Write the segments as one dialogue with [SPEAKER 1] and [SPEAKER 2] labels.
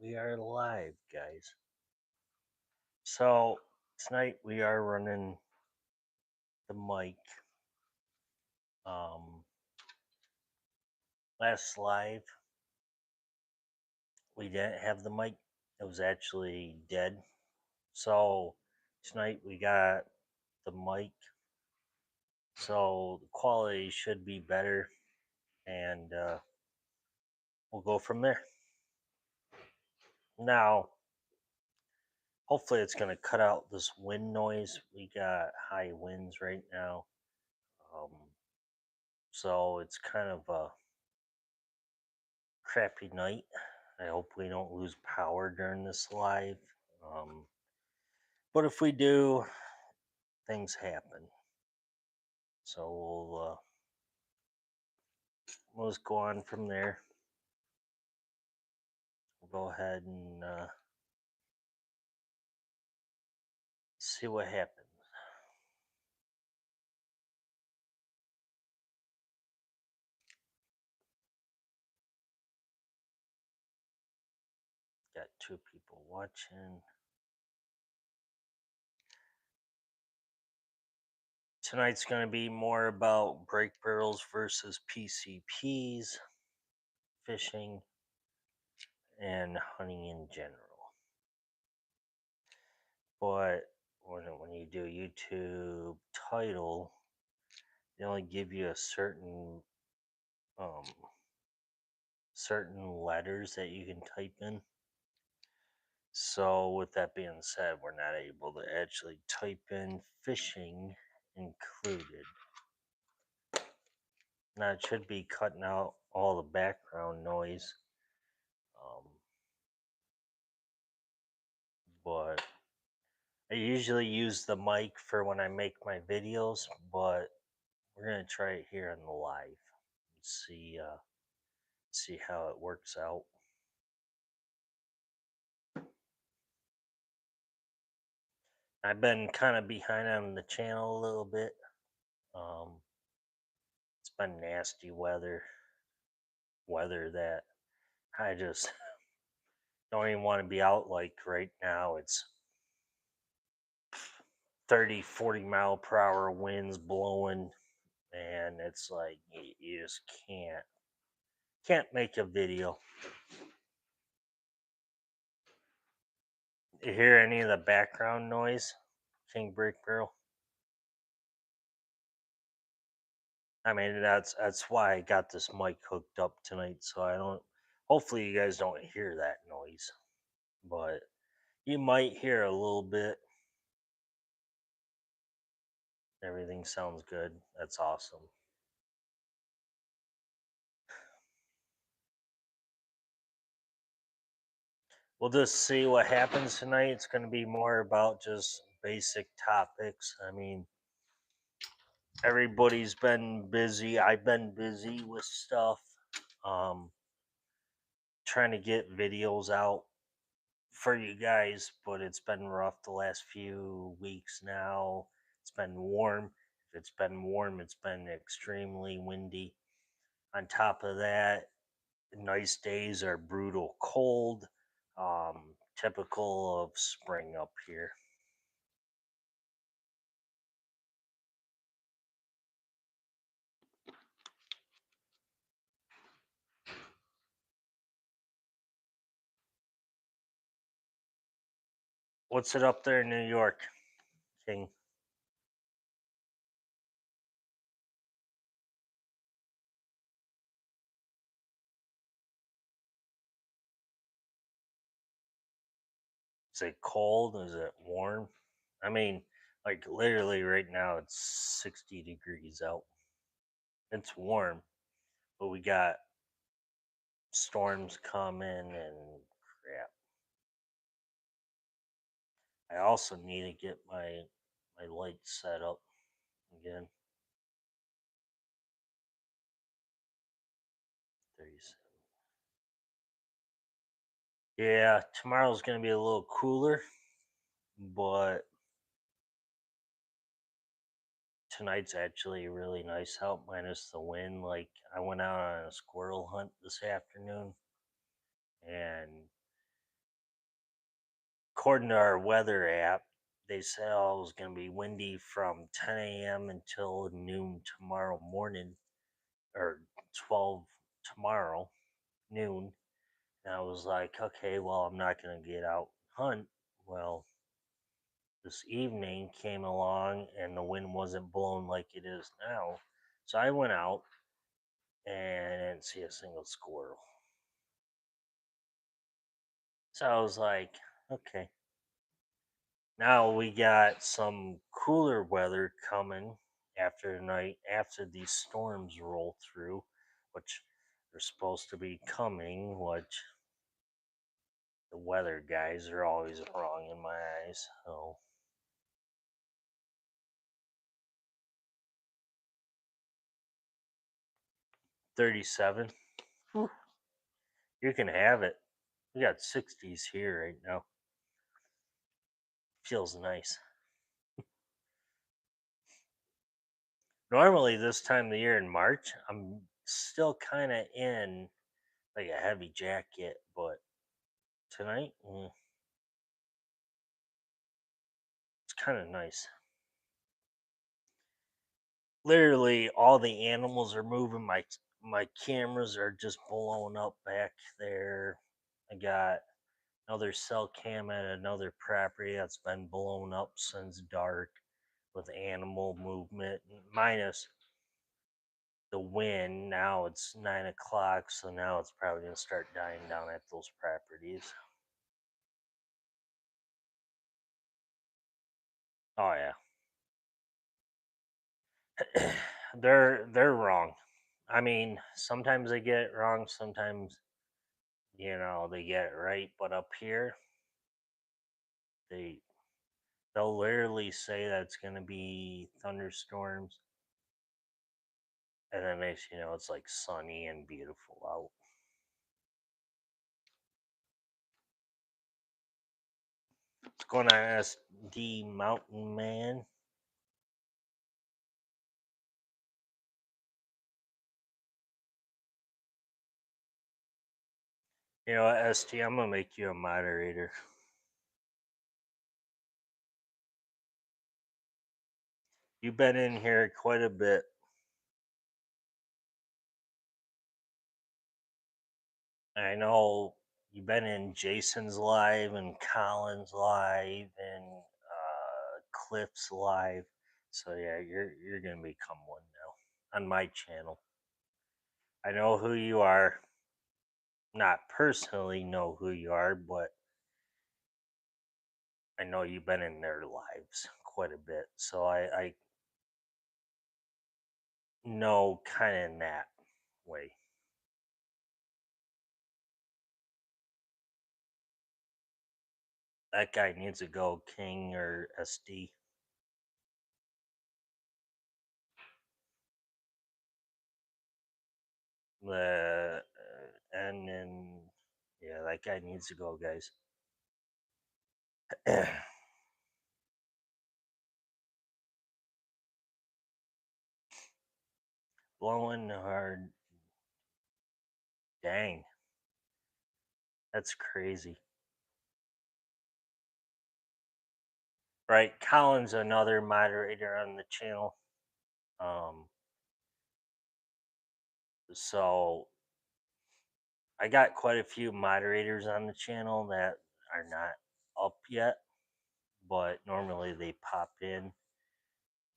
[SPEAKER 1] We are live, guys. So tonight we are running the mic. Last live we didn't have the mic. It was actually dead. So tonight we got the mic. So the quality should be better, and we'll go from there. Now, hopefully, it's going to cut out this wind noise. We got high winds right now. Um, so it's kind of a crappy night. I hope we don't lose power during this live. Um, but if we do, things happen. So we'll just go on from there. We'll go ahead and see what happens. Got 2 people watching. Tonight's going to be more about brake barrels versus PCPs, fishing, and hunting in general. But when you do YouTube title, they only give you a um, certain letters that you can type in. So with that being said, we're not able to actually type in fishing included. Now it should be cutting out all the background noise. But I usually use the mic for when I make my videos, but we're gonna try it here on the live and see how it works out. I've been kind of behind on the channel a little bit. It's been nasty weather that I just don't even want to be out. Like right now, it's 30-40 mile per hour winds blowing, and it's like you just can't make a video. You hear any of the background noise, King Brick Barrel? I mean, that's why I got this mic hooked up tonight, so I don't. Hopefully, you guys don't hear that noise, but you might hear a little bit. Everything sounds good. That's awesome. We'll just see what happens tonight. It's going to be more about just basic topics. I mean, everybody's been busy. I've been busy with stuff, um, trying to get videos out for you guys, but it's been rough the last few weeks now. It's been warm. If it's been warm, it's been extremely windy. On top of that, nice days are brutal cold, typical of spring up here. What's it up there in New York, King? Is it cold? Is it warm? I mean, like literally right now it's 60 degrees out. It's warm, but we got storms coming and crap. I also need to get my lights set up again. 37. Yeah, tomorrow's gonna be a little cooler, but tonight's actually really nice out, minus the wind. Like I went out on a squirrel hunt this afternoon, and according to our weather app, they said it was going to be windy from 10 a.m. until noon tomorrow morning, or 12 tomorrow noon. And I was like, okay, well, I'm not going to get out and hunt. Well, this evening came along and the wind wasn't blowing like it is now. So I went out and didn't see a single squirrel. So I was like, okay. Now we got some cooler weather coming after the night, after these storms roll through, which are supposed to be coming, which the weather guys are always wrong in my eyes. So 37, whew, you can have it. We got 60s here right now. Feels nice. Normally, this time of the year in March, I'm still kind of in like a heavy jacket, but tonight, it's kind of nice. Literally, all the animals are moving. My cameras are just blowing up back there. I got another cell cam at another property that's been blown up since dark with animal movement minus the wind. Now it's 9 o'clock, so now it's probably gonna start dying down at those properties. Oh yeah. They're wrong. I mean, sometimes they get it wrong, sometimes they get it right, but up here they they'll literally say that it's gonna be thunderstorms, and then it's like sunny and beautiful out. What's going on, SD Mountain Man? You know what, ST, I'm gonna make you a moderator. You've been in here quite a bit. I know you've been in Jason's live and Colin's live and Cliff's live. So yeah, you're gonna become one now on my channel. I know who you are. Not personally know who you are, but I know you've been in their lives quite a bit. So I know kind of in that way. That guy needs to go, King or SD. And then yeah, that guy needs to go, guys. Blowing hard. Dang, that's crazy. Right, Colin's another moderator on the channel. Um, so I got quite a few moderators on the channel that are not up yet, but normally they pop in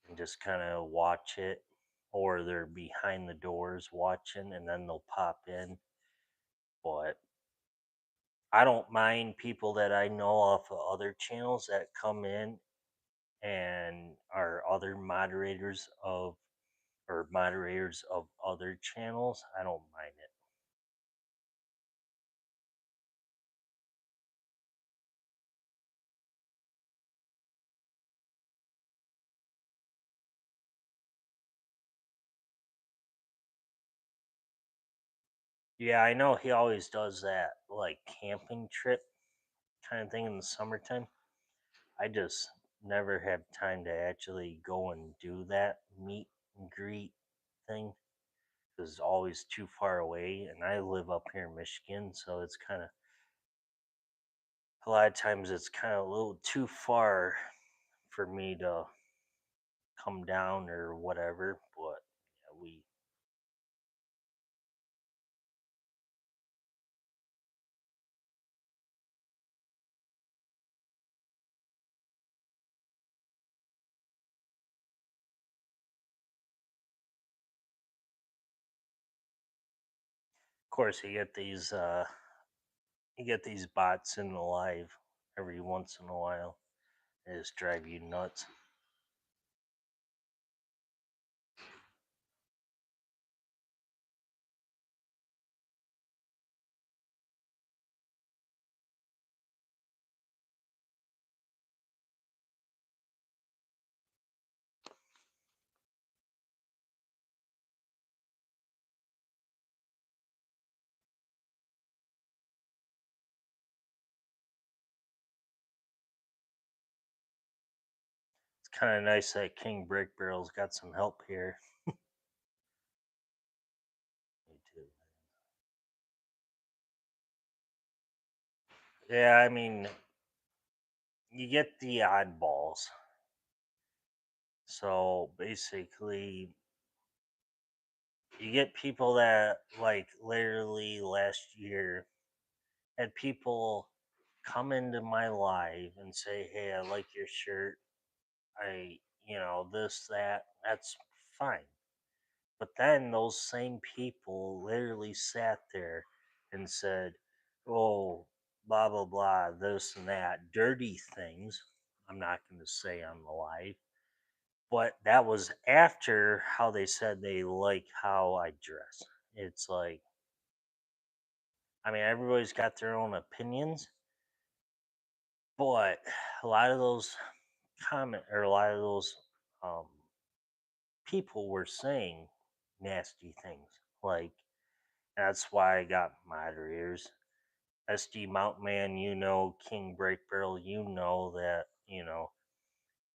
[SPEAKER 1] and just kind of watch it, or they're behind the doors watching and then they'll pop in. But I don't mind people that I know off of other channels that come in and are other moderators of or moderators of other channels. I don't mind it. Yeah, I know he always does that like camping trip kind of thing in the summertime. I just never have time to actually go and do that meet and greet thing because it's always too far away. And I live up here in Michigan, so it's kind of a lot of times it's kind of a little too far for me to come down or whatever. But yeah, of course you get these bots in the live every once in a while. They just drive you nuts. It's kind of nice that King Brick Barrel's got some help here. Me too. Yeah, I mean, you get the oddballs. So basically, you get people that, like, literally last year had people come into my live and say, "Hey, I like your shirt. This, that." That's fine. But then those same people literally sat there and said, "Oh, blah, blah, blah, this and that," dirty things. I'm not going to say on the live. But that was after how they said they like how I dress. It's like, I mean, everybody's got their own opinions, but a lot of those a lot of those um, people were saying nasty things. Like, that's why I got moderators. SD Mountain Man, King Break Barrel, that,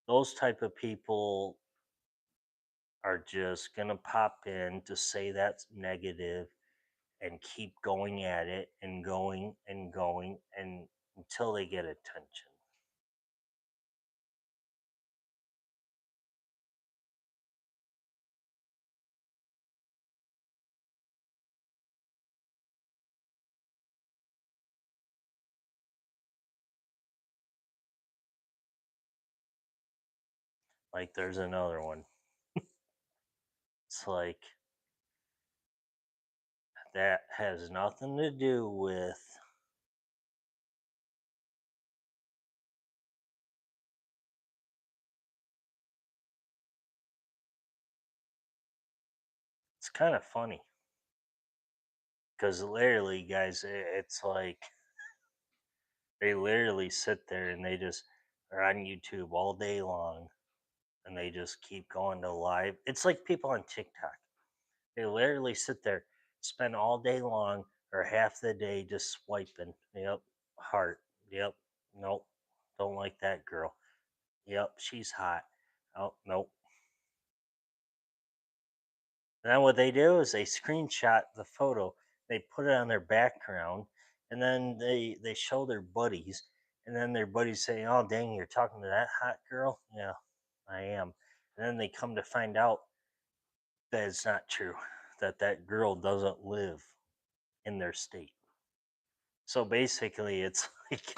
[SPEAKER 1] those type of people are just gonna pop in to say that's negative and keep going at it and going and going and until they get attention. Like, there's another one. It's like, that has nothing to do with, it's kind of funny because literally, guys, it's like they literally sit there and they just are on YouTube all day long and they just keep going to live. It's like people on TikTok. They literally sit there, spend all day long or half the day just swiping. Yep, heart. Yep, nope, don't like that girl. Yep, she's hot. Oh, nope. And then what they do is they screenshot the photo, they put it on their background, and then they show their buddies, and then their buddies say, "Oh, dang, you're talking to that hot girl?" Yeah, I am. And then they come to find out that it's not true. That girl doesn't live in their state. So basically, it's like,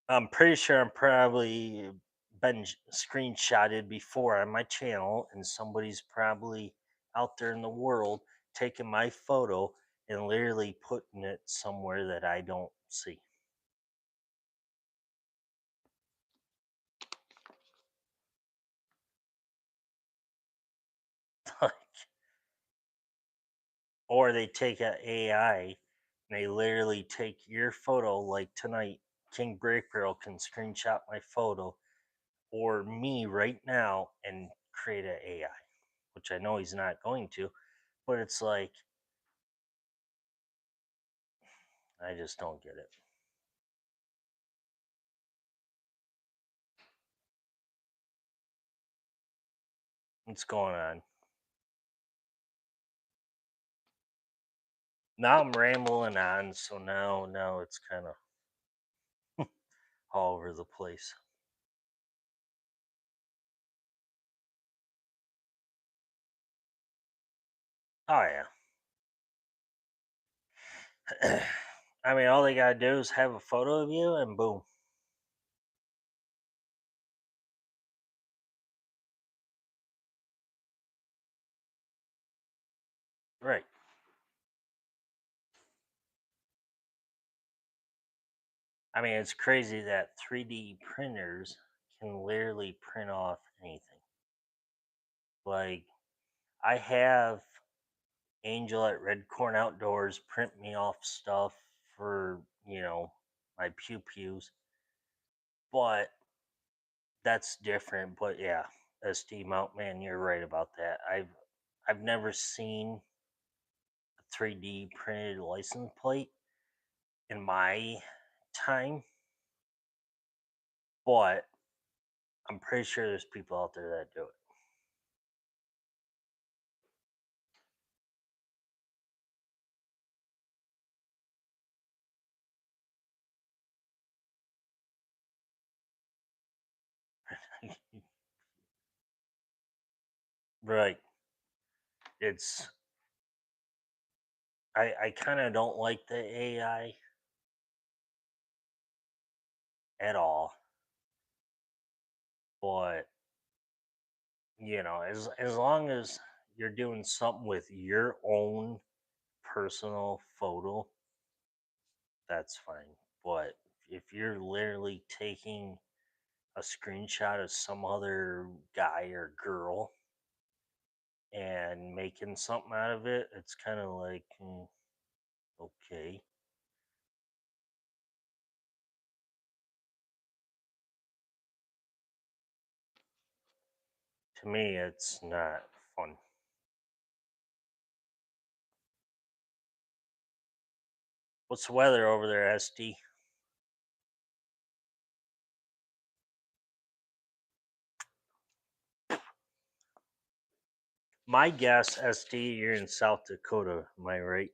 [SPEAKER 1] I'm pretty sure I'm probably been screenshotted before on my channel, and somebody's probably out there in the world taking my photo and literally putting it somewhere that I don't see. Or they take a AI and they literally take your photo, like tonight. King Break Barrel can screenshot my photo or me right now and create an AI, which I know he's not going to, but it's like, I just don't get it. What's going on? Now I'm rambling on, so now it's kind of. all over the place. Oh yeah. I mean, all they gotta do is have a photo of you, and boom. Right. I mean, it's crazy that 3D printers can literally print off anything. Like, I have Angel at Red Corn Outdoors print me off stuff for, my pew pews, but that's different. But yeah, SD mount, man, you're right about that. I've never seen a 3D printed license plate in my time, but I'm pretty sure there's people out there that do it. Right. It's I kind of don't like the AI at all, but as long as you're doing something with your own personal photo, that's fine. But if you're literally taking a screenshot of some other guy or girl and making something out of it, it's kind of like, okay. To me, it's not fun. What's the weather over there, SD? My guess, SD, you're in South Dakota. Am I right?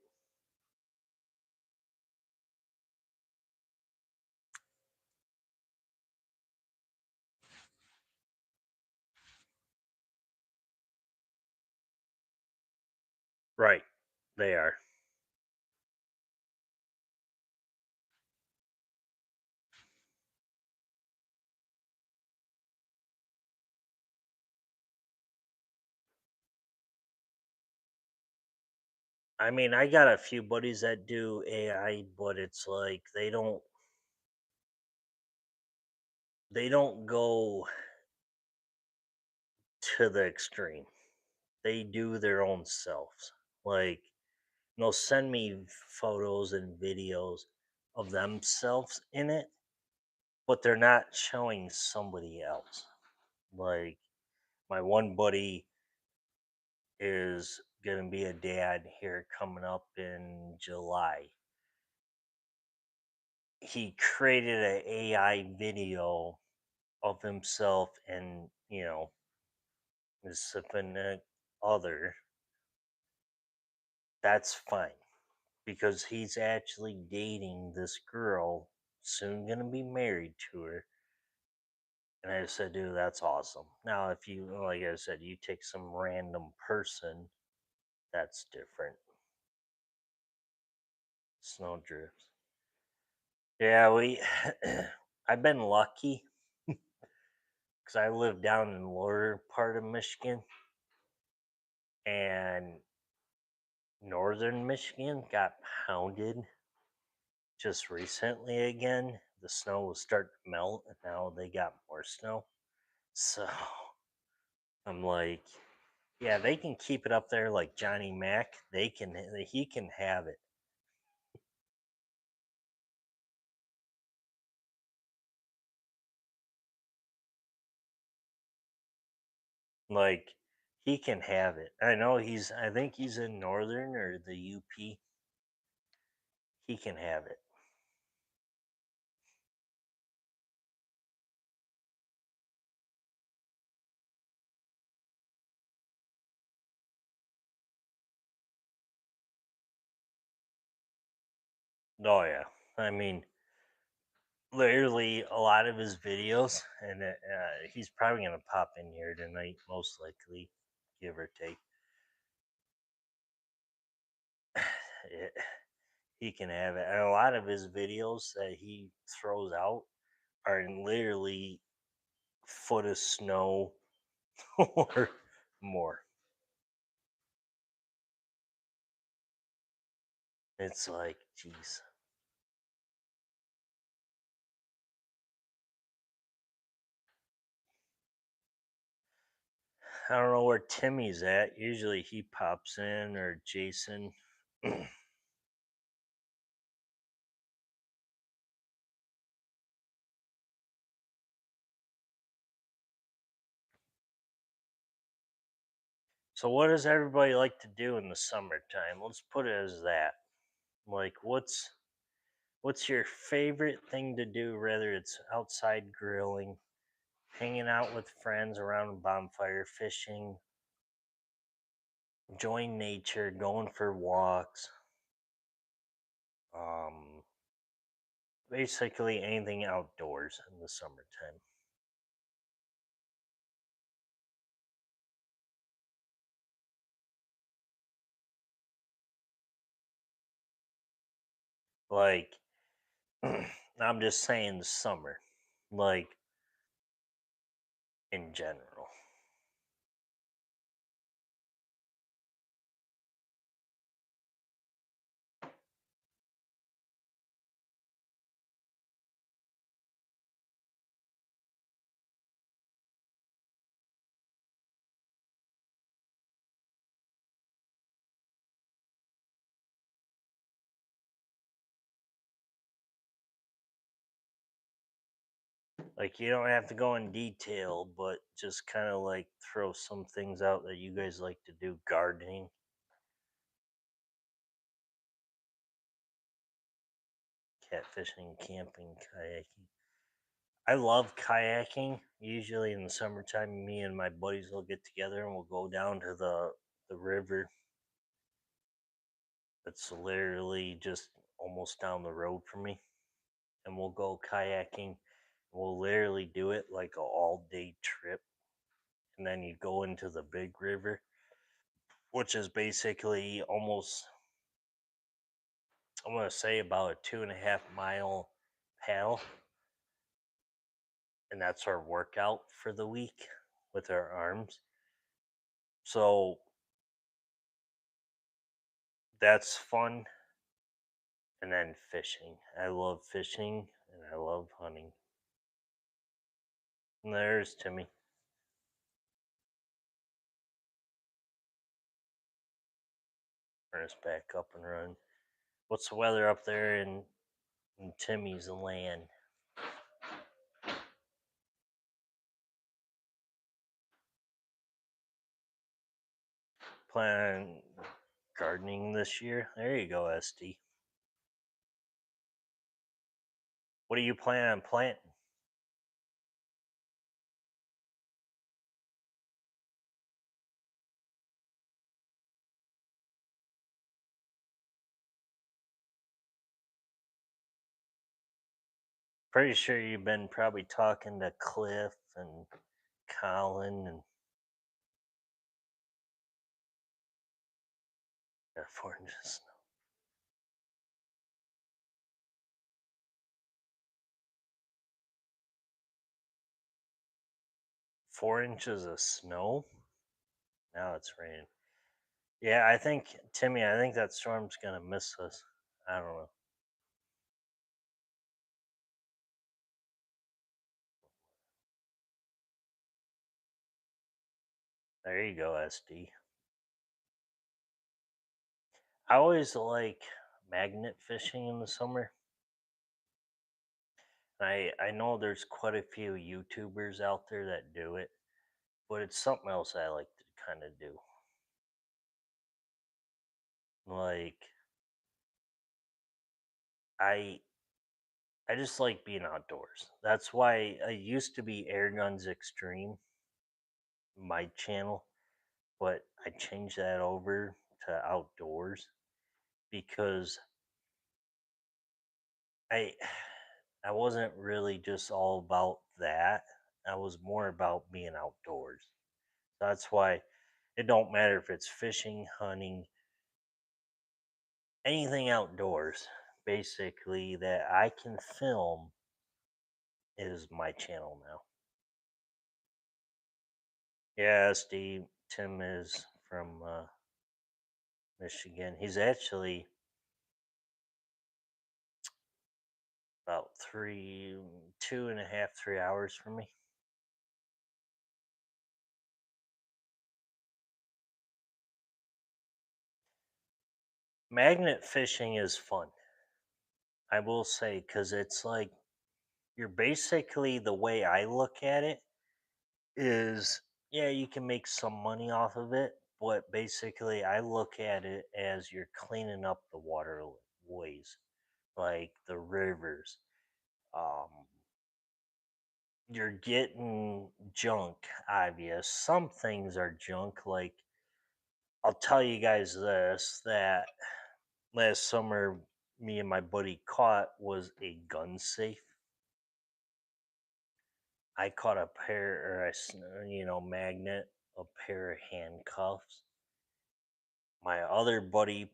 [SPEAKER 1] Right. They are. I mean, I got a few buddies that do AI, but it's like they don't go to the extreme. They do their own selves. Like, they'll send me photos and videos of themselves in it, but they're not showing somebody else. Like, my one buddy is gonna be a dad here coming up in July. He created an AI video of himself and his significant other. That's fine because he's actually dating this girl, soon gonna be married to her. And I said, dude, that's awesome. Now, if you, like I said, you take some random person, that's different. Snow drifts. Yeah, I've been lucky because I live down in the lower part of Michigan, and northern Michigan got pounded just recently again. The snow was starting to melt, and now they got more snow. So I'm like, yeah, they can keep it up there like Johnny Mac. He can have it. Like, he can have it. I think he's in Northern or the UP. He can have it. Oh yeah. I mean, literally a lot of his videos, and he's probably gonna pop in here tonight, most likely, give or take. It, he can have it. And a lot of his videos that he throws out are in literally foot of snow or more. It's like, jeez. I don't know where Timmy's at. Usually he pops in, or Jason. So what does everybody like to do in the summertime? Let's put it as that. Like what's your favorite thing to do, whether it's outside grilling, hanging out with friends around a bonfire, fishing, enjoying nature, going for walks, um basically anything outdoors in the summertime. Like I'm just saying the summer. Like in general. Like you don't have to go in detail, but just kind of like throw some things out that you guys like to do. Gardening, catfishing, camping, kayaking. I love kayaking. Usually in the summertime, me and my buddies will get together and we'll go down to the river. It's literally just almost down the road from me, and we'll go kayaking. We'll literally do it like a all day trip, and then you go into the big river, which is basically almost, I'm gonna say, about a 2.5 mile paddle, and that's our workout for the week with our arms. So that's fun. And then fishing. I love fishing and I love hunting. And there's Timmy. Turn us back up and run. What's the weather up there in Timmy's land? Plan on gardening this year? There you go, SD. What do you plan on planting? Pretty sure you've been probably talking to Cliff and Colin and 4 inches. 4 inches of snow? Now it's raining. Yeah, I think, Timmy, I think that storm's gonna miss us. I don't know. There you go, SD. I always like magnet fishing in the summer. I know there's quite a few YouTubers out there that do it, but it's something else I like to kind of do. Like I I just like being outdoors. That's why I used to be Air Guns Extreme, my channel, but I changed that over to outdoors because I I wasn't really just all about that. I was more about being outdoors. That's why it don't matter if it's fishing, hunting, anything outdoors, basically that I can film is my channel now. Yeah, Steve Tim is from Michigan. He's actually about 2.5, 3 hours from me. Magnet fishing is fun, I will say, because it's like you're basically, the way I look at it is, yeah, you can make some money off of it, but basically, I look at it as you're cleaning up the waterways, like the rivers. Um, you're getting junk, obvious. Some things are junk, like I'll tell you guys this, that last summer me and my buddy caught was a gun safe. I caught a pair, or magnet, a pair of handcuffs. My other buddy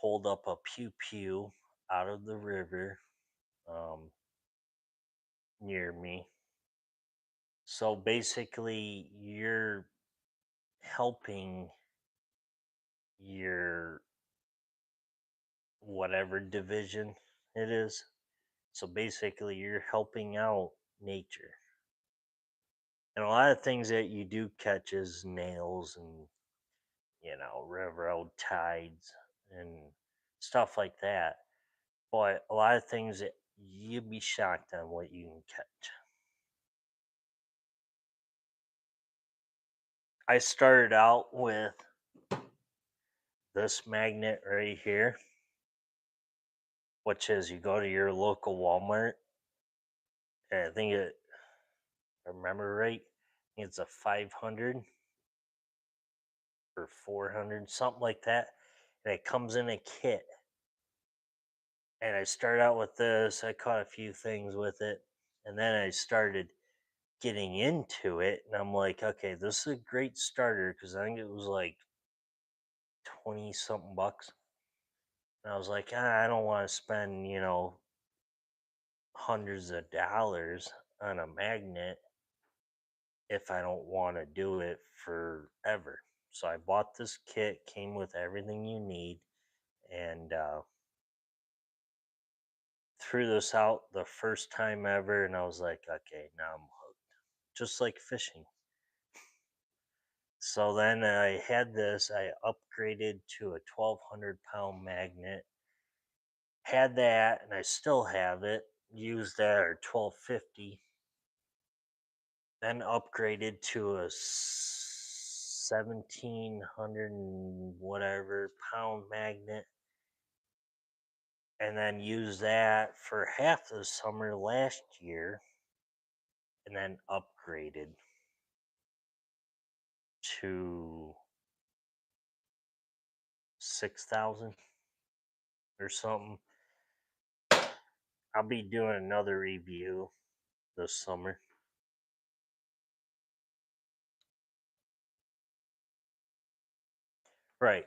[SPEAKER 1] pulled up a pew pew out of the river, um, near me. So basically, you're helping your whatever division it is. So basically, you're helping out nature. And a lot of things that you do catch is nails and, railroad tides and stuff like that. But a lot of things that you'd be shocked on what you can catch. I started out with this magnet right here, which is, you go to your local Walmart, and I think it, if I remember right, I think it's a 500 or 400, something like that. And it comes in a kit. And I started out with this. I caught a few things with it. And then I started getting into it. And I'm like, okay, this is a great starter, because I think it was like 20 something bucks. And I was like, I don't want to spend, hundreds of dollars on a magnet if I don't want to do it forever. So I bought this kit, came with everything you need, and threw this out the first time ever. And I was like, okay, now I'm hooked. Just like fishing. So then I had this, I upgraded to a 1,200-pound magnet. Had that, and I still have it. Used that, or 1,250. Then upgraded to a 1,700 and whatever pound magnet, and then used that for half the summer last year, and then upgraded to 6,000 or something. I'll be doing another review this summer. Right.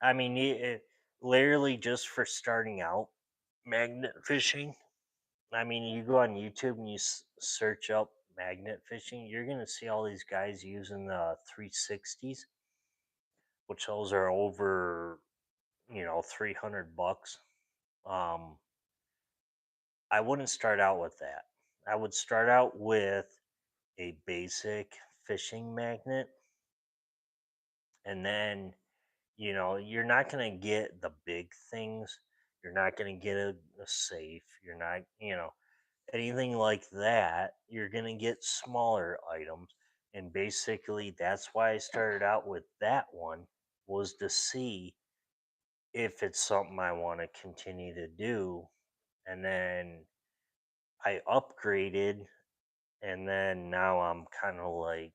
[SPEAKER 1] I mean, literally just for starting out magnet fishing. I mean, you go on YouTube and you search up magnet fishing, you're going to see all these guys using the 360s, which those are over, 300 bucks. Um, I wouldn't start out with that. I would start out with a basic fishing magnet, and then, you're not going to get the big things. You're not going to get a safe. You're not, anything like that. You're going to get smaller items. And basically, that's why I started out with that one, was to see if it's something I want to continue to do. And then I upgraded, and then now I'm kind of like,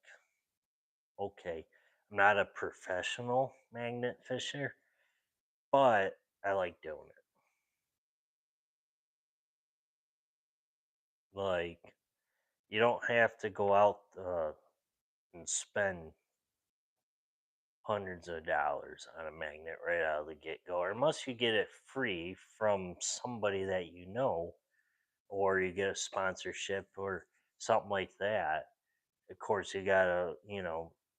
[SPEAKER 1] okay, I'm not a professional magnet fisher, but I like doing it. Like, you don't have to go out and spend hundreds of dollars on a magnet right out of the get go, unless you get it free from somebody that you know, or you get a sponsorship or something like that. Of course, you gotta,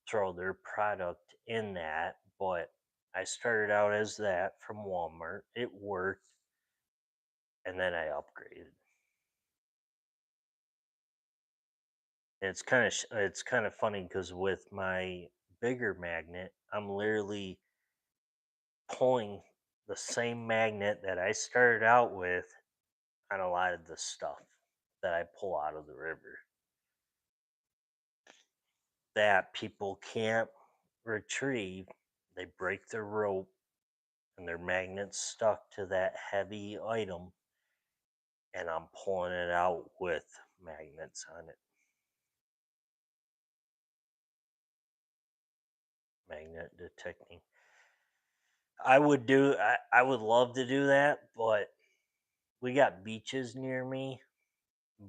[SPEAKER 1] throw their product in that. But I started out as that from Walmart. It worked, and then I upgraded. It's kind of funny because with my bigger magnet, I'm literally pulling the same magnet that I started out with on a lot of the stuff that I pull out of the river that people can't retrieve. They break their rope and their magnet's stuck to that heavy item, and I'm pulling it out with magnets on it. Magnet detecting. I would love to do that, but we got beaches near me,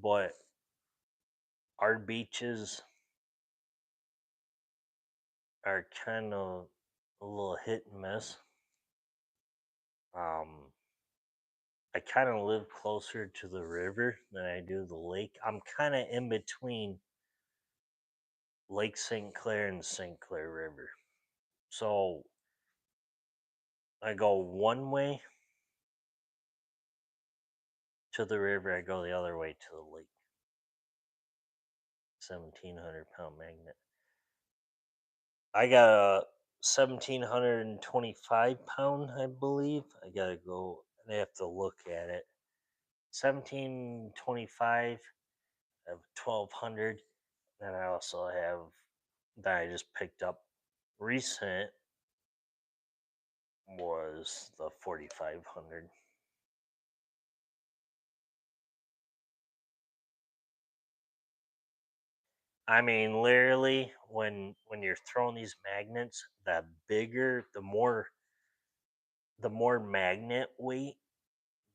[SPEAKER 1] but our beaches are kind of a little hit and miss. Um, I kind of live closer to the river than I do the lake. I'm kind of in between Lake St. Clair and St. Clair River. So I go one way to the river, I go the other way to the lake. 1,700 pound magnet. I got a 1,725 pound, I believe. I gotta go. I have to look at it. 1725. I have 1,200. And I also have that I just picked up recent was the 4,500. I mean, literally, when you're throwing these magnets, the bigger, the more magnet weight,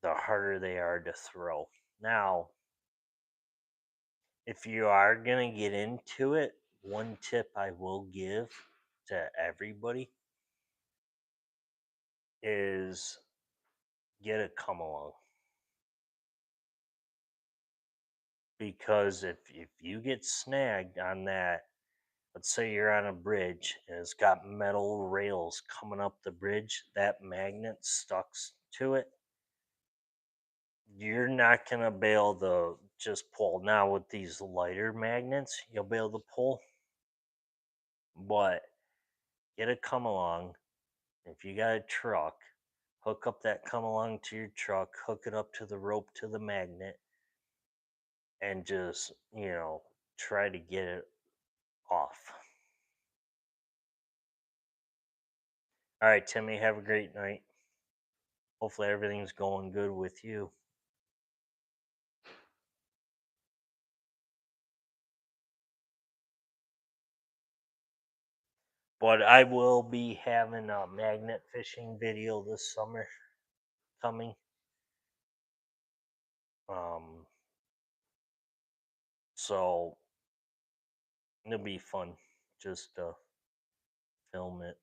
[SPEAKER 1] the harder they are to throw. Now, if you are gonna get into it, one tip I will give to everybody is get a come along, because if you get snagged on that, let's say you're on a bridge and it's got metal rails coming up the bridge, that magnet stuck to it, you're not gonna be able to just pull. Now with these lighter magnets, you'll be able to pull, but get a come along. If you got a truck, hook up that come along to your truck, hook it up to the rope to the magnet, and just, try to get it off. All right, Timmy, have a great night. Hopefully everything's going good with you. But I will be having a magnet fishing video this summer coming. Um, so it'll be fun just to film it.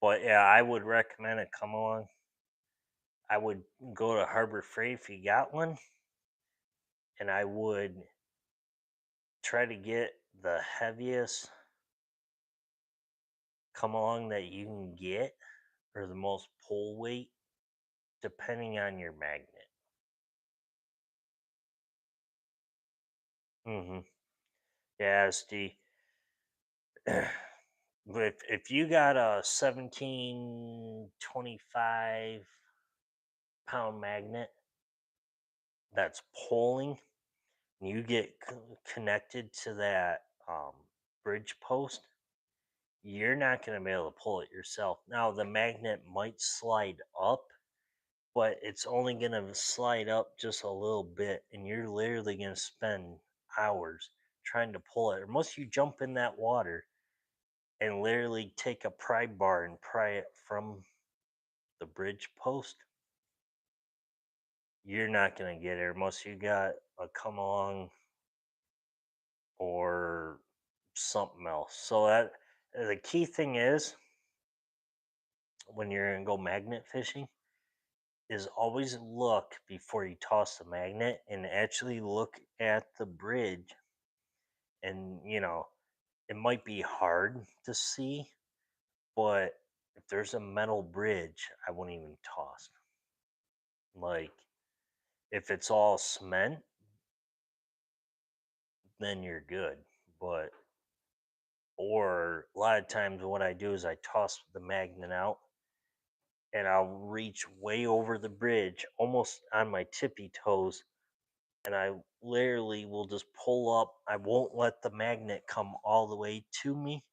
[SPEAKER 1] But yeah, I would recommend it. Come along. I would go to Harbor Freight if you got one, and I would try to get the heaviest come along that you can get, or the most pull weight, depending on your magnet. Mm-hmm. Yeah, SD. If you got a 1725 pound magnet that's pulling, and you get connected to that bridge post, you're not going to be able to pull it yourself. Now, the magnet might slide up, but it's only going to slide up just a little bit, and you're literally going to spend hours trying to pull it. Unless you jump in that water and literally take a pry bar and pry it from the bridge post, you're not gonna get it unless you got a come along or something else. So that the key thing is when you're gonna go magnet fishing is always look before you toss the magnet and actually look at the bridge. And it might be hard to see, but if there's a metal bridge, I wouldn't even toss. Like if it's all cement, then you're good. But or a lot of times what I do is I toss the magnet out and I'll reach way over the bridge almost on my tippy toes and I literally will just pull up. I won't let the magnet come all the way to me,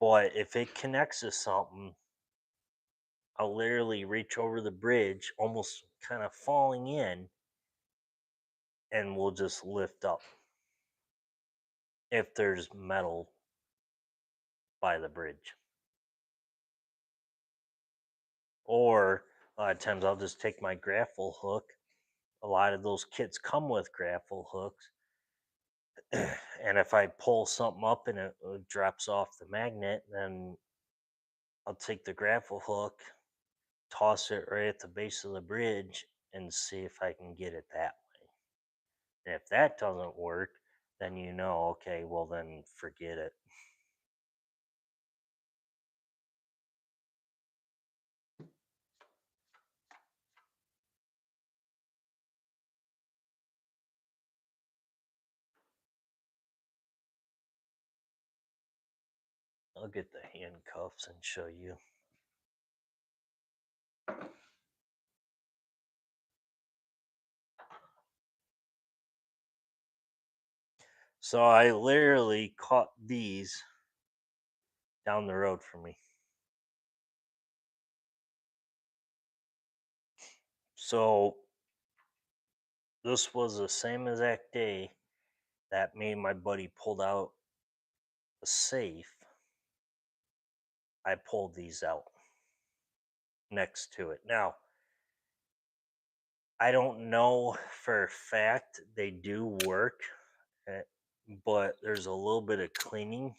[SPEAKER 1] but if it connects to something, I'll literally reach over the bridge, almost kind of falling in, and we'll just lift up if there's metal by the bridge. Or a lot of times I'll just take my grapple hook. A lot of those kits come with grapple hooks. And if I pull something up and it drops off the magnet, then I'll take the grapple hook, toss it right at the base of the bridge, and see if I can get it that way. And if that doesn't work, then okay, well, then forget it. I'll get the handcuffs and show you. So I literally caught these down the road from me. So this was the same exact day that me and my buddy pulled out a safe. I pulled these out next to it. Now, I don't know for a fact they do work, eh, but there's a little bit of cleaning.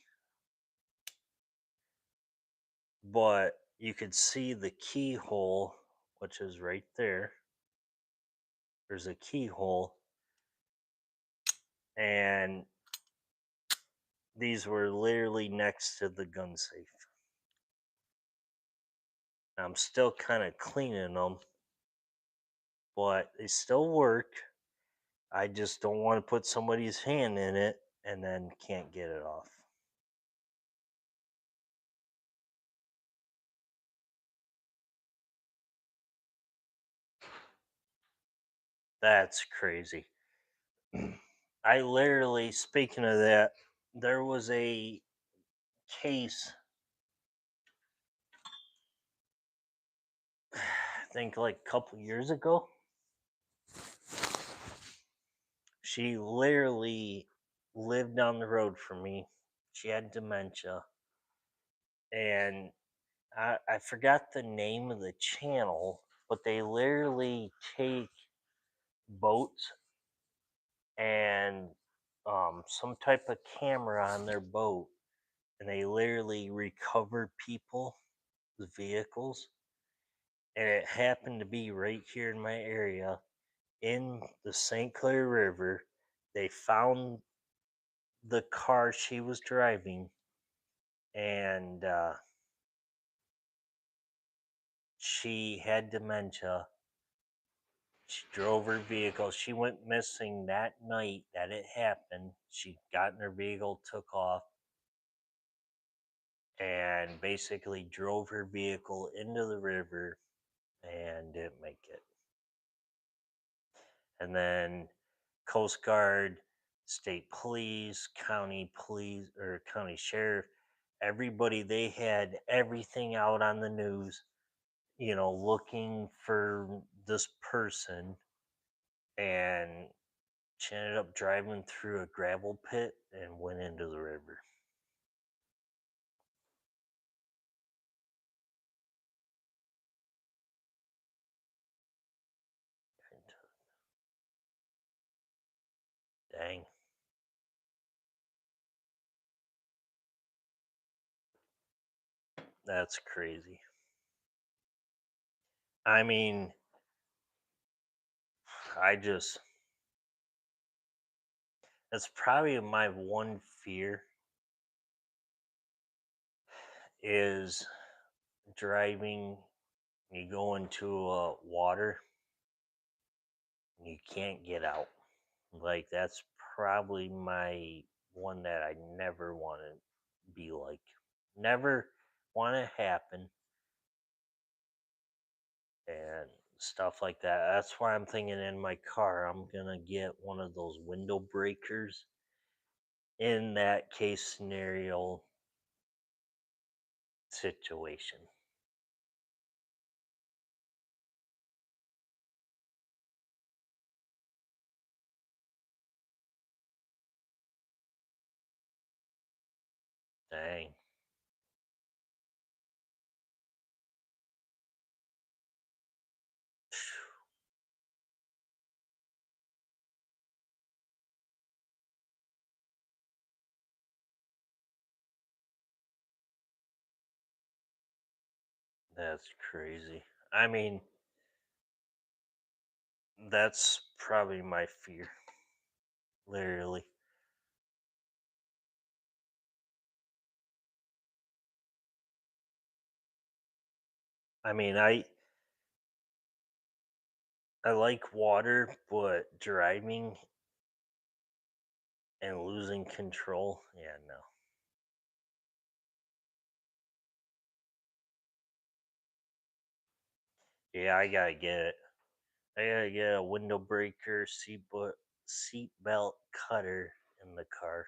[SPEAKER 1] But you could see the keyhole, which is right there. There's a keyhole, and these were literally next to the gun safe. I'm still kind of cleaning them, but they still work. I just don't want to put somebody's hand in it and then can't get it off. That's crazy. I literally, speaking of that, there was a case, I think like a couple years ago. She literally lived down the road from me. She had dementia. And I forgot the name of the channel, but they literally take boats and some type of camera on their boat and they literally recover people's vehicles. And it happened to be right here in my area in the St. Clair River. They found the car she was driving and she had dementia. She drove her vehicle. She went missing that night that it happened. She got in her vehicle, took off, and basically drove her vehicle into the river and didn't make it. And then Coast Guard, state police, or county sheriff, everybody, they had everything out on the news, looking for this person. And she ended up driving through a gravel pit and went into the river. That's crazy. I mean, I just that's probably my one fear is driving. You go into water, and you can't get out. Like that's probably my one that I never want to be like. Never want to happen and stuff like that. That's why I'm thinking in my car I'm gonna get one of those window breakers in that case scenario situation. Dang. That's crazy. I mean, that's probably my fear, literally. I mean, I like water, but driving and losing control, yeah, no. Yeah, I gotta get it. I gotta get a window breaker, seat belt cutter in the car.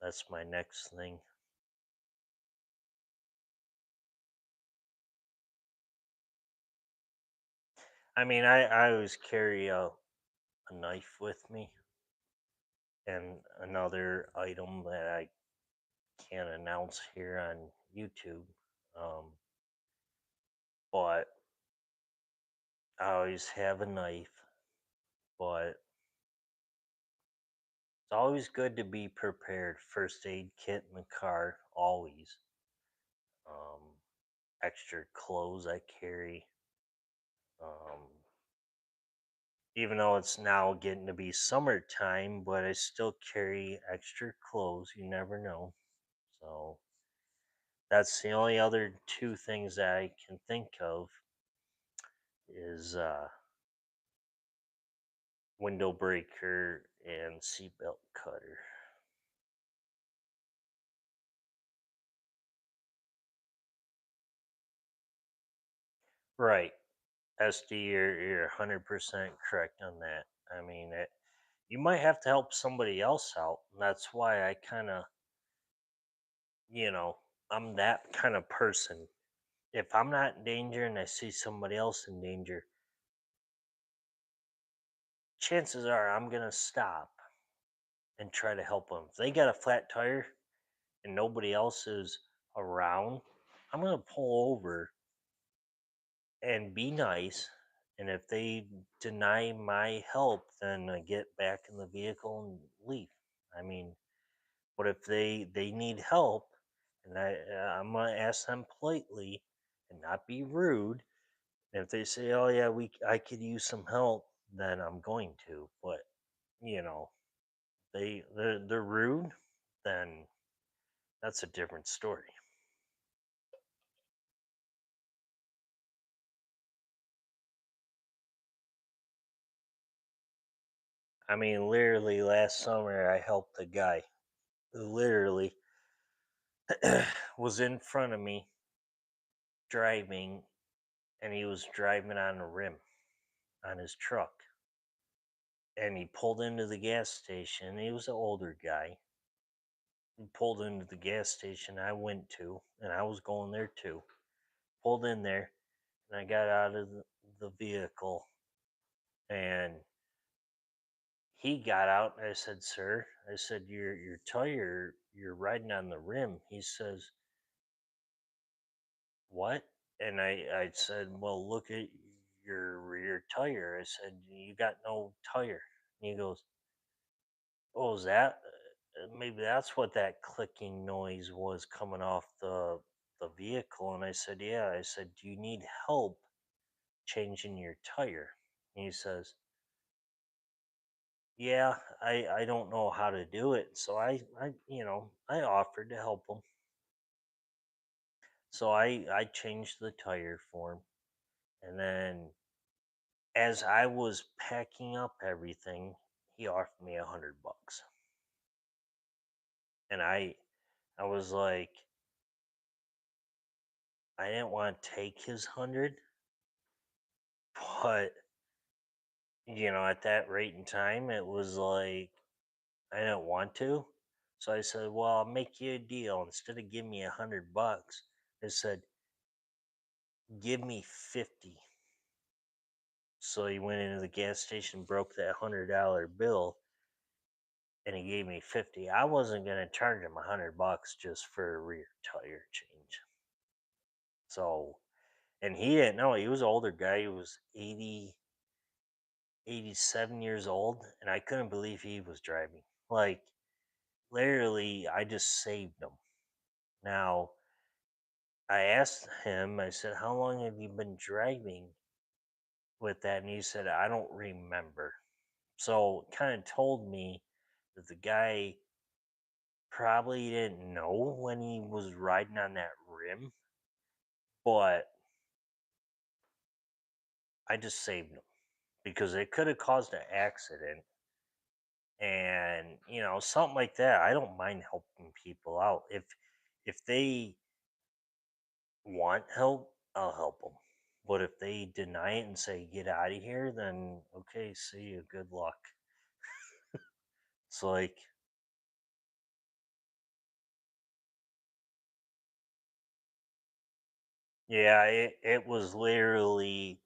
[SPEAKER 1] That's my next thing. I mean, I always carry a knife with me and another item that I can't announce here on YouTube. Um, but I always have a knife. But it's always good to be prepared. First aid kit in the car, always. Um, extra clothes I carry. Um, even though it's now getting to be summertime, but I still carry extra clothes. You never know. So that's the only other two things that I can think of is window breaker and seatbelt cutter. Right. SD, you're 100% correct on that. I mean, you might have to help somebody else out. And that's why I kind of, you know, I'm that kind of person. If I'm not in danger and I see somebody else in danger, chances are I'm going to stop and try to help them. If they got a flat tire and nobody else is around, I'm going to pull over and be nice. And if they deny my help, then I get back in the vehicle and leave. I mean, but if they need help, and I'm gonna ask them politely and not be rude. And if they say, "Oh yeah, I could use some help," then I'm going to. But you know, they're rude, then that's a different story. I mean, literally last summer I helped a guy. Literally was in front of me driving, and he was driving on a rim on his truck. And he pulled into the gas station. He was an older guy. He pulled into the gas station I went to, and I was going there too. Pulled in there, and I got out of the vehicle, and he got out. And I said, "Sir," I said, your tire, you're riding on the rim." He says, "What?" And I said, "Well, look at your rear tire." I said, "You got no tire." And he goes, "Oh, is that?" maybe that's what that clicking noise was coming off the vehicle. And I said, yeah. I said, do you need help changing your tire? And he says, yeah, I don't know how to do it. So I offered to help him. So I changed the tire for him. And then as I was packing up everything, he offered me $100. And I was like, I didn't want to take his 100, but at that rate and time, it was like I didn't want to. So I said, well, I'll make you a deal. Instead of giving me $100, I said, give me 50. So he went into the gas station, broke that $100 bill, and he gave me 50. I wasn't going to charge him $100 just for a rear tire change. So, and he didn't know. He was an older guy. He was 87 years old, and I couldn't believe he was driving. Like, literally, I just saved him. Now, I asked him, I said, how long have you been driving with that? And he said, I don't remember. So, kind of told me that the guy probably didn't know when he was riding on that rim, but I just saved him because it could have caused an accident. And something like that, I don't mind helping people out. If they want help, I'll help them. But if they deny it and say get out of here, then okay, see you, good luck. It's like, yeah, it was literally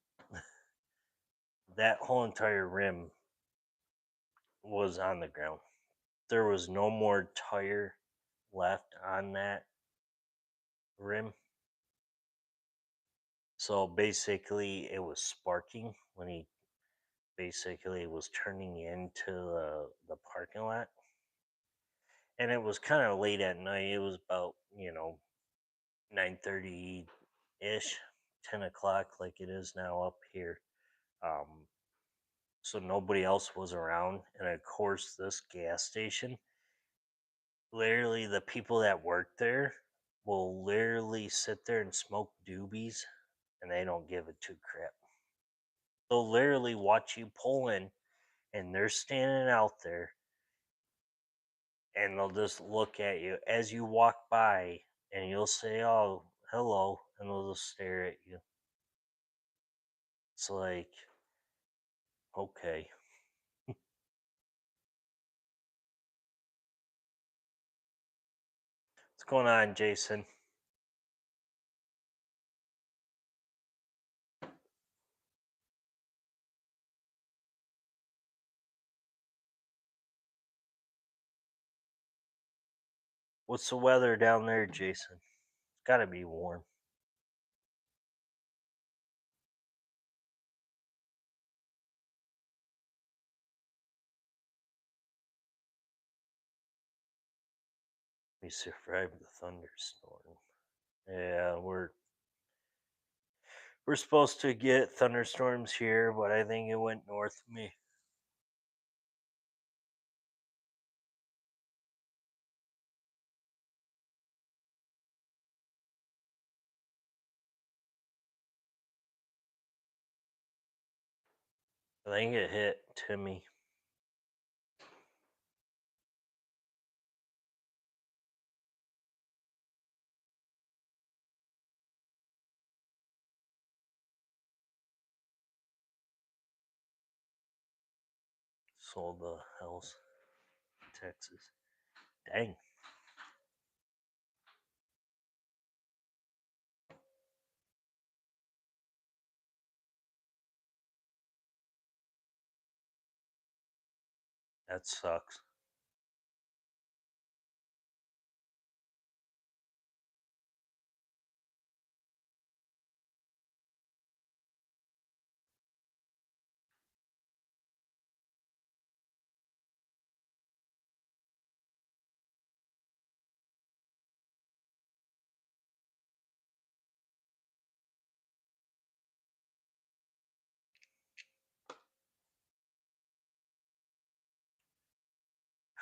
[SPEAKER 1] that whole entire rim was on the ground. There was no more tire left on that rim. So basically, it was sparking when he basically was turning into the parking lot. And it was kind of late at night. It was about 9:30 ish, 10 o'clock, like it is now up here. Um, so nobody else was around, and of course, this gas station, literally, the people that work there will literally sit there and smoke doobies, and they don't give a two crap. They'll literally watch you pull in, and they're standing out there, and they'll just look at you as you walk by, and you'll say, "Oh, hello," and they'll just stare at you. It's like, okay, what's going on, Jason? What's the weather down there, Jason? It's got to be warm. We survived the thunderstorm. Yeah, we're supposed to get thunderstorms here, but I think it went north of me. I think it hit Timmy. Sold the house, Texas. Dang. That sucks.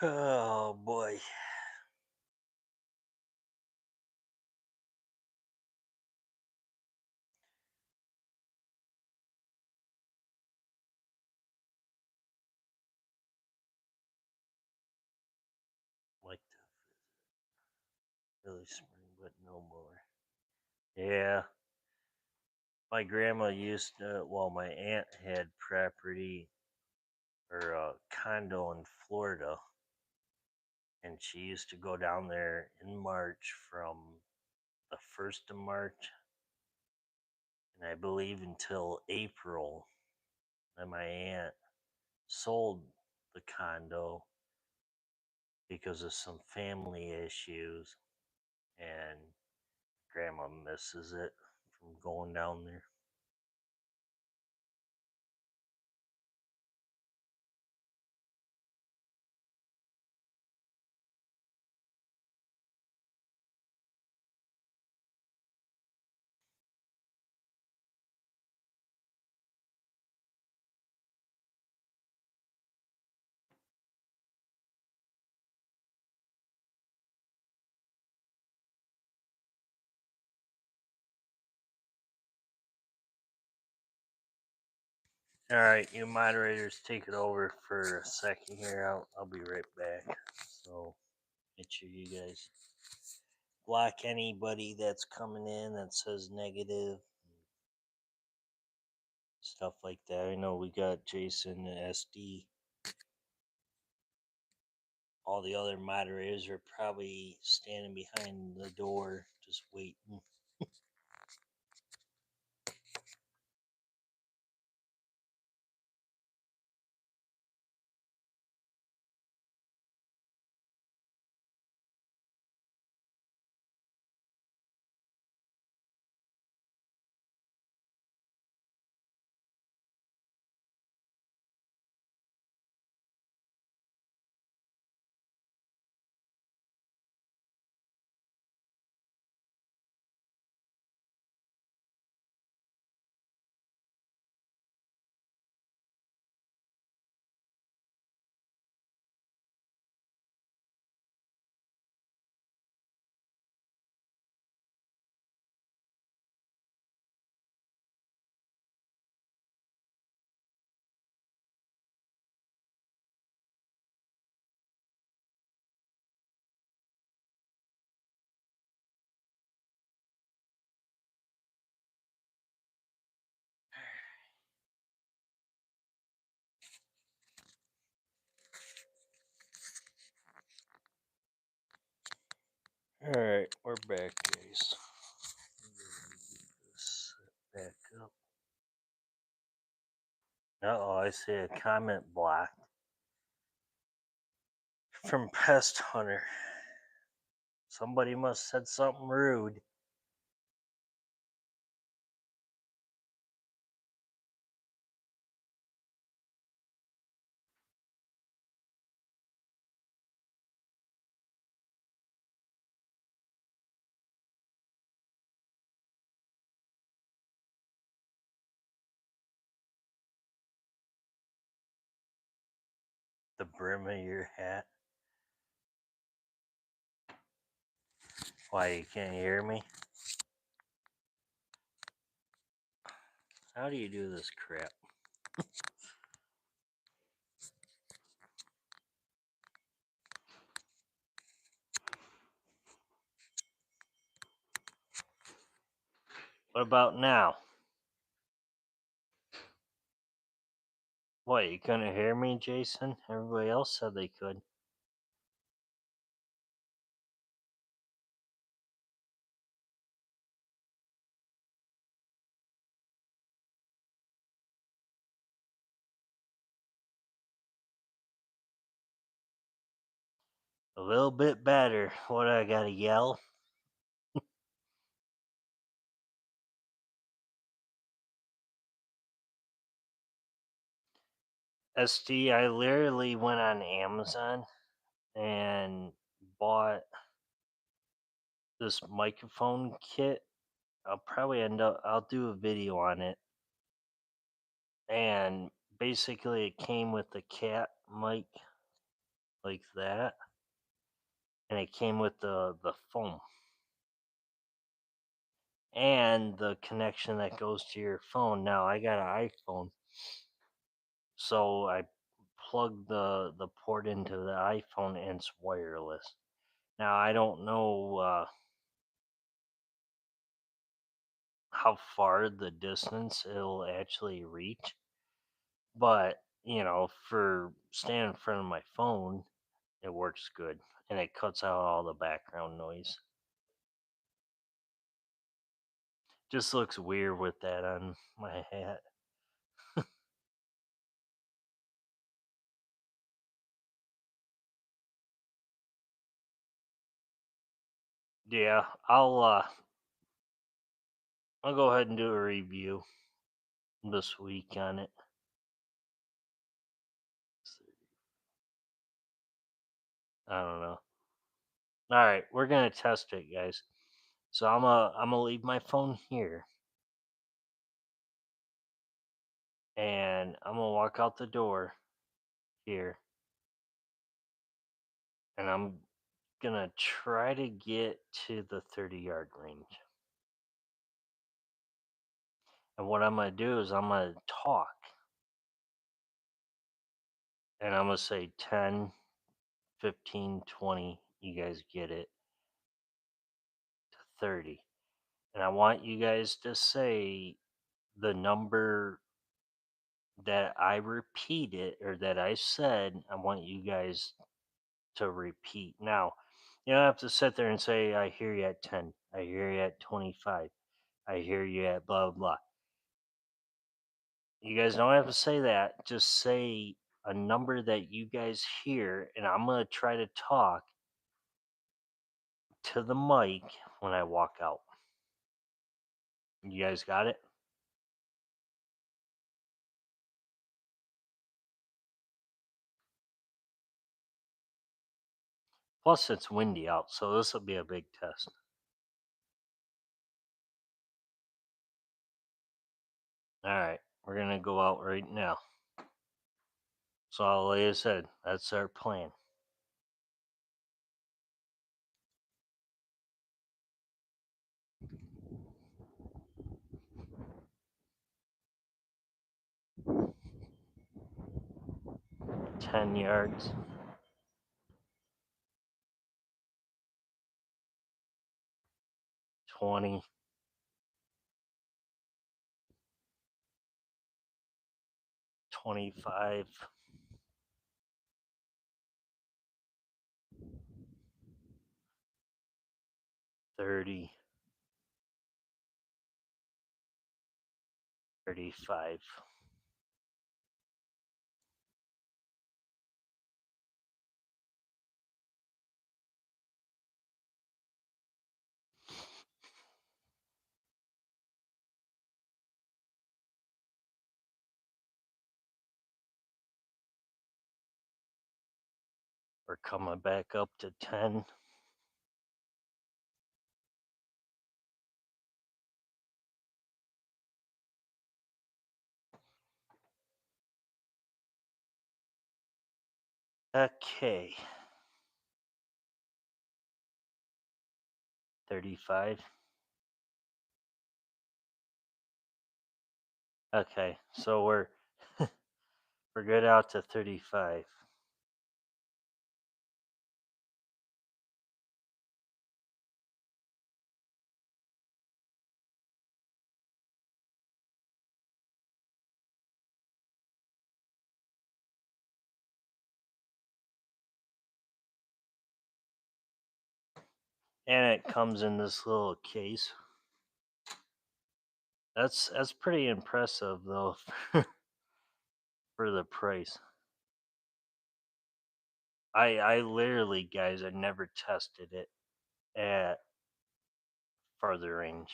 [SPEAKER 1] Oh boy. Like to really spring, but no more. Yeah. My grandma used to, well, my aunt had property or a condo in Florida, and she used to go down there in March from the 1st of March, and I believe until April. And my aunt sold the condo because of some family issues, and grandma misses it from going down there. All right, you moderators take it over for a second here. I'll be right back. So make sure you guys block anybody that's coming in that says negative stuff like that. I know we got Jason and SD. All the other moderators are probably standing behind the door just waiting. All right, we're back, guys. Back up. Uh-oh, I see a comment blocked from Pest Hunter. Somebody must said something rude. The brim of your hat. Why, you can't hear me? How do you do this crap? What about now? What, you couldn't hear me, Jason? Everybody else said they could. A little bit better. What, I gotta yell? SD, I literally went on Amazon and bought this microphone kit. I'll do a video on it. And basically, it came with the cat mic like that, and it came with the foam and the connection that goes to your phone. Now I got an iPhone, so I plug the port into the iPhone and it's wireless. Now I don't know how far the distance it'll actually reach, but for standing in front of my phone, it works good and it cuts out all the background noise. Just looks weird with that on my hat. Yeah, I'll go ahead and do a review this week on it. I don't know. All right, we're gonna test it, guys. So I'm gonna leave my phone here, and I'm gonna walk out the door here, and I'm gonna try to get to the 30-yard range. And what I'm gonna do is I'm gonna talk, and I'm gonna say 10, 15, 20. You guys get it to 30, and I want you guys to say the number that I repeated or that I said. I want you guys to repeat. Now, you don't have to sit there and say, I hear you at 10, I hear you at 25, I hear you at blah, blah, blah. You guys don't have to say that. Just say a number that you guys hear, and I'm going to try to talk to the mic when I walk out. You guys got it? Plus, it's windy out, so this will be a big test. All right, we're going to go out right now. So, like I said, that's our plan. Ten yards, 20, 25, 30, 35. We're coming back up to 10. Okay. 35. Okay, so we're good out to 35. And it comes in this little case. That's pretty impressive though for the price. I literally, guys, I never tested it at farther range.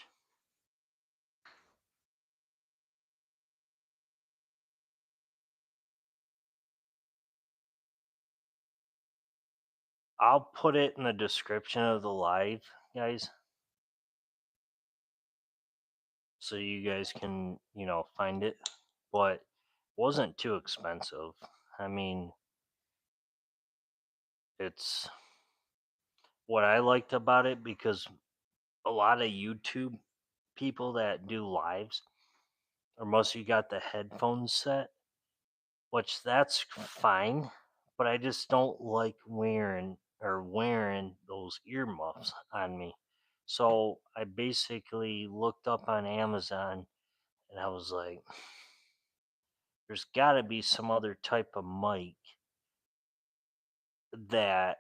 [SPEAKER 1] I'll put it in the description of the live, guys, so you guys can, find it. But it wasn't too expensive. I mean, It's what I liked about it because a lot of YouTube people that do lives, or most of you got the headphones set, which that's fine, but I just don't like wearing those earmuffs on me. So I basically looked up on Amazon and I was like, there's got to be some other type of mic that,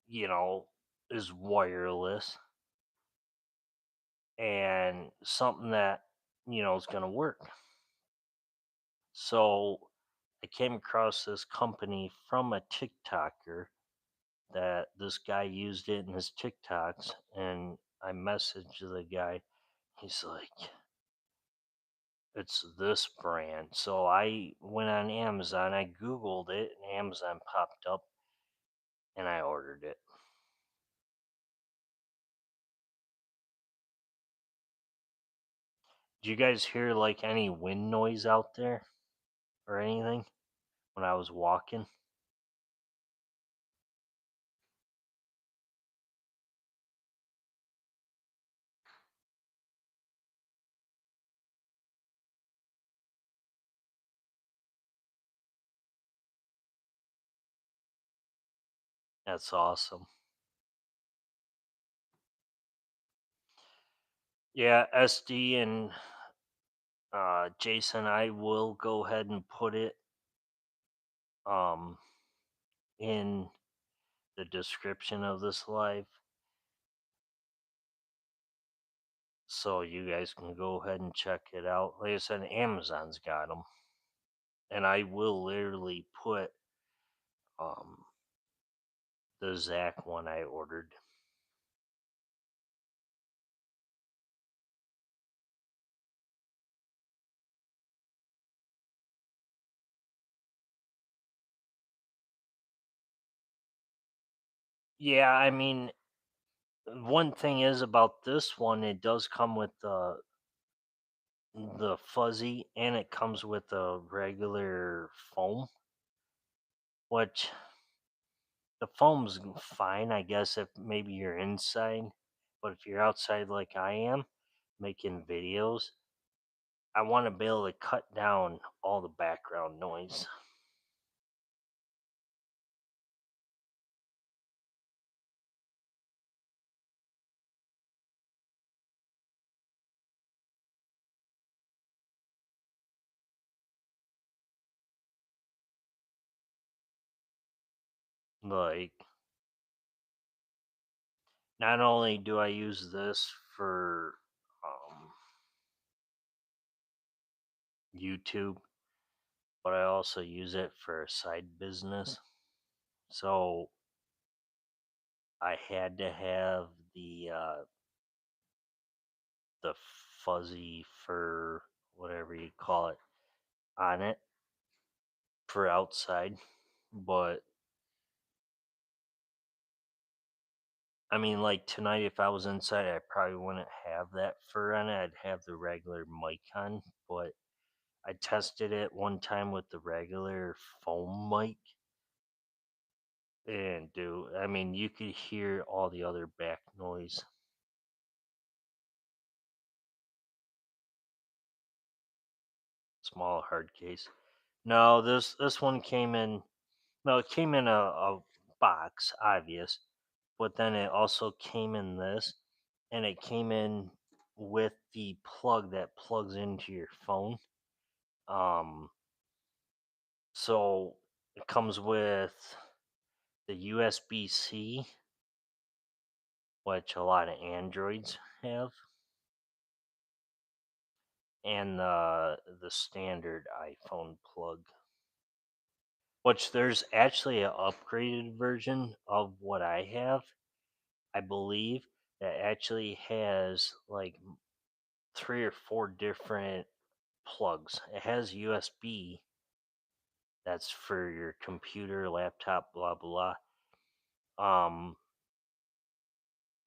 [SPEAKER 1] you know, is wireless and something that, is going to work. So I came across this company from a TikToker that this guy used it in his TikToks, and I messaged the guy. He's like, it's this brand. So I went on Amazon, I Googled it, and Amazon popped up, and I ordered it. Did you guys hear like any wind noise out there or anything when I was walking? That's awesome. Yeah, SD and Jason, I will go ahead and put it um, in the description of this live so you guys can go ahead and check it out. Like I said, Amazon's got them, and I will literally put um, the Zach one I ordered. Yeah, I mean, one thing is about this one, it does come with the fuzzy, and it comes with a regular foam, which the foam's fine, I guess, if maybe you're inside, but if you're outside like I am, making videos, I want to be able to cut down all the background noise. Like, not only do I use this for YouTube, but I also use it for a side business. So I had to have the fuzzy fur, whatever you call it, on it for outside. But I mean, like tonight, if I was inside, I probably wouldn't have that fur on it. I'd have the regular mic on. But I tested it one time with the regular foam mic, and dude, I mean, you could hear all the other back noise. Small hard case. No, this one came in. No, it came in a box, obvious, but then it also came in this, and it came in with the plug that plugs into your phone. Um, so it comes with the USB C, which a lot of Androids have, and the standard iPhone plug. Which there's actually an upgraded version of what I have, I believe, that actually has like three or four different plugs. It has USB, that's for your computer, laptop, blah blah. Um,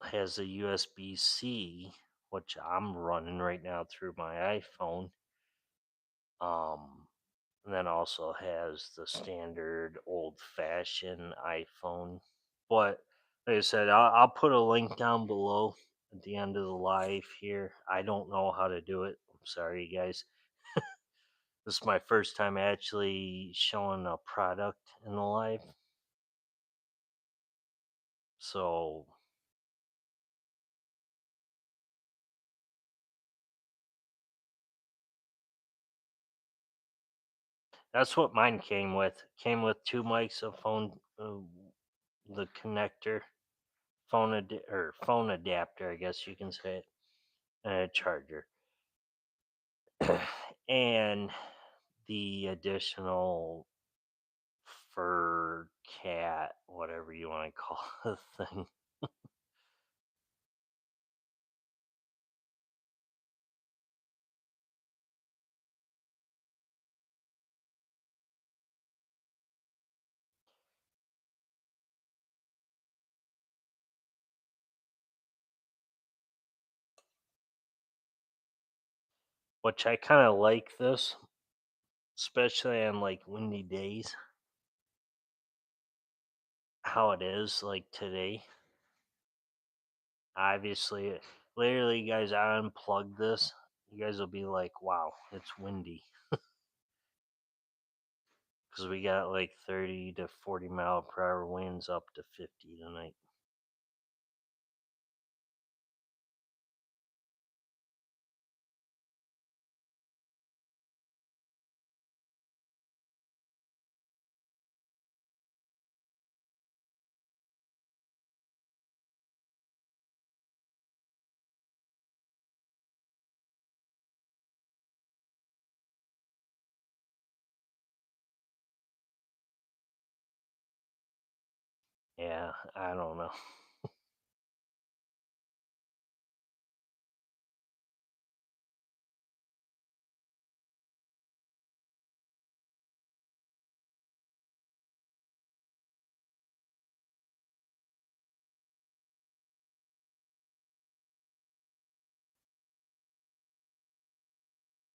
[SPEAKER 1] has a USB C, which I'm running right now through my iPhone. Um, and then also has the standard old fashioned iPhone. But like I said, I'll put a link down below at the end of the live here. I don't know how to do it. I'm sorry, guys. This is my first time actually showing a product in the live. So that's what mine came with. Came with two mics, a phone, the connector, or phone adapter, I guess you can say it, and a charger, and the additional fur cat, whatever you want to call the thing. Which I kind of like this, especially on like windy days. How it is like today. Obviously, literally, guys, I unplugged this. You guys will be like, "Wow, it's windy," because we got like 30 to 40 mile per hour winds up to 50 tonight. Yeah, I don't know.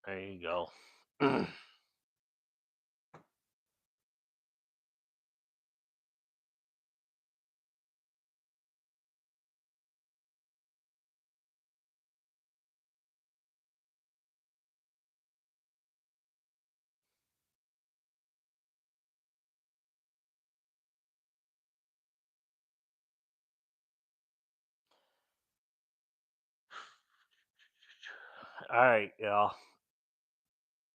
[SPEAKER 1] There you go. All right, y'all.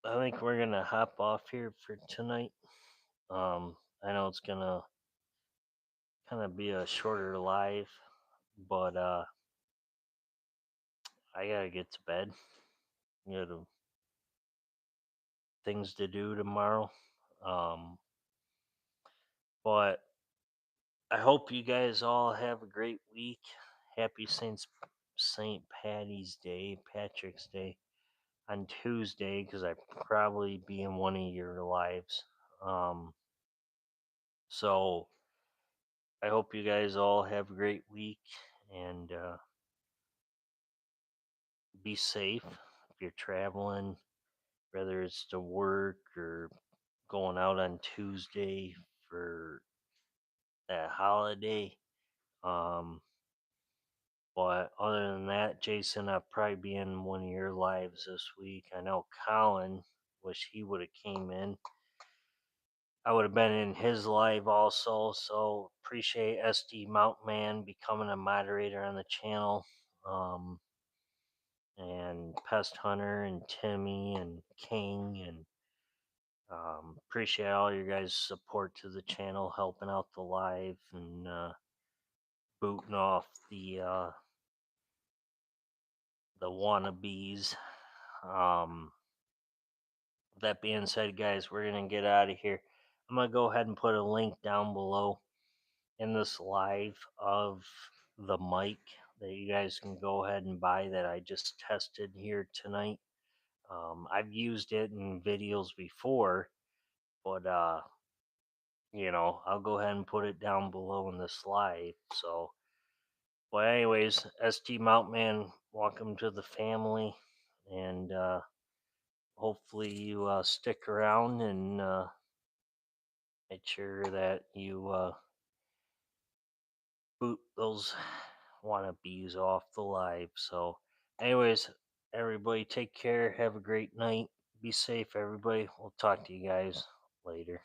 [SPEAKER 1] I think we're gonna hop off here for tonight. I know it's gonna kind of be a shorter live, but I gotta get to bed. You know, things to do tomorrow. Um, but I hope you guys all have a great week. Happy Saint Patty's Day, Patrick's Day on Tuesday, because I probably be in one of your lives. Um, so I hope you guys all have a great week and be safe if you're traveling, whether it's to work or going out on Tuesday for that holiday. Um, but other than that, Jason, I'll probably be in one of your lives this week. I know Colin, wish he would have came in. I would have been in his live also. So appreciate SD Mountain Man becoming a moderator on the channel. And Pest Hunter and Timmy and King and appreciate all your guys' support to the channel, helping out the live and booting off the wannabes. Um, that being said, guys, we're gonna get out of here. I'm gonna go ahead and put a link down below in this live of the mic that you guys can go ahead and buy that I just tested here tonight. I've used it in videos before, but I'll go ahead and put it down below in this live. So, but anyways, ST Mount Man, welcome to the family, and hopefully you stick around and make sure that you boot those wannabes off the live. So, anyways, everybody take care. Have a great night. Be safe, everybody. We'll talk to you guys later.